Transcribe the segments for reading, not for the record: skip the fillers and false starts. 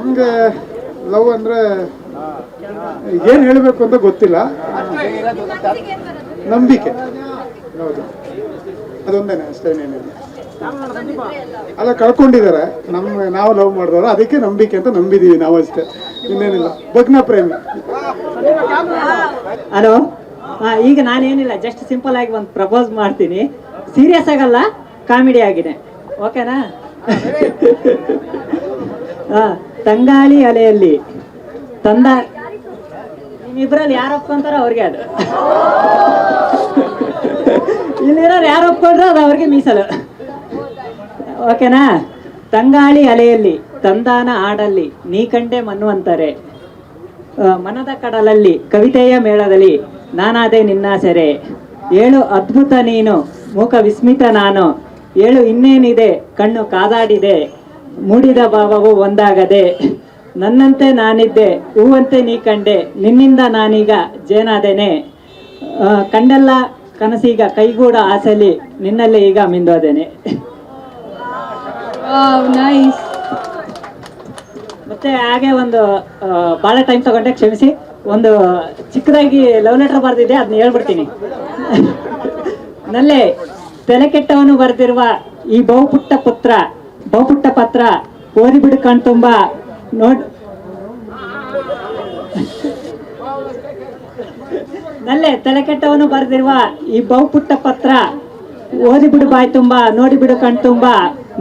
ನಮಗೆ ಲವ್ ಅಂದರೆ ಏನು ಹೇಳಬೇಕು ಅಂತ ಗೊತ್ತಿಲ್ಲ. ನಂಬಿಕೆ, ಹೌದು, ಅದೊಂದೇನೆ ಅಷ್ಟೇ, ಏನೇನಿಲ್ಲ. ಅಲ್ಲ, ಕಳ್ಕೊಂಡಿದ್ದಾರೆ ನಾವು ಲವ್ ಮಾಡಿದವರು, ಅದಕ್ಕೆ ನಂಬಿಕೆ ಅಂತ ನಂಬಿದೀವಿ ನಾವು ಅಷ್ಟೇ, ಇನ್ನೇನಿಲ್ಲ. ಭಗ್ನ ಪ್ರೇಮಿ. ಹಲೋ, ಈಗ ನಾನೇನಿಲ್ಲ, ಜಸ್ಟ್ ಸಿಂಪಲ್ ಆಗಿ ಒಂದು ಪ್ರಪೋಸ್ ಮಾಡ್ತೀನಿ. ಸೀರಿಯಸ್ ಆಗಲ್ಲ, ಕಾಮಿಡಿ ಆಗಿದೆ, ಓಕೆನಾ? ತಂಗಾಳಿ ಅಲೆಯಲ್ಲಿ ತಂದ, ನಿಮ್ಮಿಬ್ರಲ್ಲಿ ಯಾರು ಒಪ್ಕೊಂತಾರೋ ಅವ್ರಿಗೆ ಅದು, ಇಲ್ಲಿರೋರು ಯಾರು ಒಪ್ಕೊಂಡ್ರು ಅದು ಅವ್ರಿಗೆ ಮೀಸಲು, ಓಕೆನಾ? ತಂಗಾಳಿ ಅಲೆಯಲ್ಲಿ ತಂದಾನ ಹಾಡಲ್ಲಿ ನೀ ಕಂಡೆ ಮನ್ನುವಂತಾರೆ, ಮನದ ಕಡಲಲ್ಲಿ ಕವಿತೆಯ ಮೇಳದಲ್ಲಿ ನಾನಾದೆ ನಿನ್ನ ಸೆರೆ, ಏಳು ಅದ್ಭುತ ನೀನು ಮೂಕ ವಿಸ್ಮಿತ ನಾನು, ಏಳು ಇನ್ನೇನಿದೆ ಕಣ್ಣು ಕಾದಾಡಿದೆ, ಮೂಡಿದ ಭಾವವು ಒಂದಾಗದೆ, ನನ್ನಂತೆ ನಾನಿದ್ದೆ ಹೂವಂತೆ ನೀ ಕಂಡೆ, ನಿನ್ನಿಂದ ನಾನೀಗ ಜೇನಾದೇನೆ, ಕಂಡೆಲ್ಲ ಕನಸೀಗ ಕೈಗೂಡ ಆಸೆಲಿ ನಿನ್ನಲ್ಲಿ ಈಗ ಮಿಂದೋದೇನೆ. ಮತ್ತೆ ಹಾಗೆ ಒಂದು ಭಾಳ ಟೈಮ್ ತಗೊಂಡೆ, ಕ್ಷಮಿಸಿ. ಒಂದು ಚಿಕ್ಕದಾಗಿ ಲವ್ ಲೆಟರ್ ಬರೆದಿದ್ದೆ, ಅದನ್ನ ಹೇಳ್ಬಿಡ್ತೀನಿ. ನಲ್ಲೇ ತಲೆ ಕೆಟ್ಟವನು ಬರೆದಿರುವ ಈ ಬಹುಪುಟ್ಟ ಪತ್ರ ಓದಿಬಿಡು ಕಣ್ತುಂಬ ನಲ್ಲೇ ತಲೆ ಕೆಟ್ಟವನು ಬರೆದಿರುವ ಈ ಬಹುಪುಟ್ಟ ಪತ್ರ ಓದಿಬಿಡು ಬಾಯ್ ತುಂಬ, ನೋಡಿಬಿಡು ಕಣ್ತುಂಬ,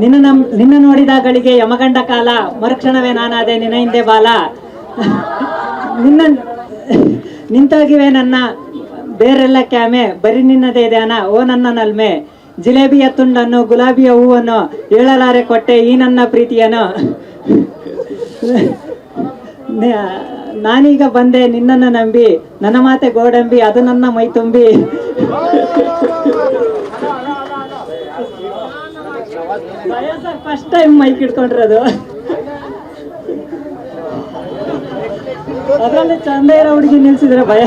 ನಿನ್ನ ನೋಡಿದಾಗಳಿಗೆ ಯಮಗಂಡ ಕಾಲ, ಮರುಕ್ಷಣವೇ ನಾನಾದೆ ನಿನ್ನ ಹಿಂದೆ ಬಾಲ, ನಿಂತೋಗಿವೆ ನನ್ನ ಬೇರೆಲ್ಲ ಕ್ಯಾಮೆ, ಬರೀ ನಿನ್ನದೇ ಧ್ಯಾನ ಓ ನನ್ನ ನಲ್ಮೆ, ಜಿಲೇಬಿಯ ತುಂಡನ್ನು ಗುಲಾಬಿಯ ಹೂವನ್ನು ಹೇಳಲಾರೆ ಕೊಟ್ಟೆ ಈ ನನ್ನ ಪ್ರೀತಿಯನ್ನು, ನಾನೀಗ ಬಂದೆ ನಿನ್ನನ್ನು ನಂಬಿ, ನನ್ನ ಮಾತೆ ಗೋಡಂಬಿ ಅದು ನನ್ನ ಮೈ ತುಂಬಿ, ಫಸ್ಟ್ ಟೈಮ್ ಮೈಕ್ ಇಟ್ಕೊಂಡಿರೋದು, ಅದರಲ್ಲಿ ಚಂದ ಇರೋ ಹುಡುಗಿ ನಿಲ್ಸಿದ್ರೆ ಭಯ.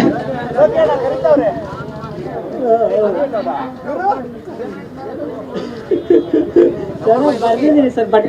ಬರ್ದಿದ್ದೀನಿ ಸರ್, ಬಟ್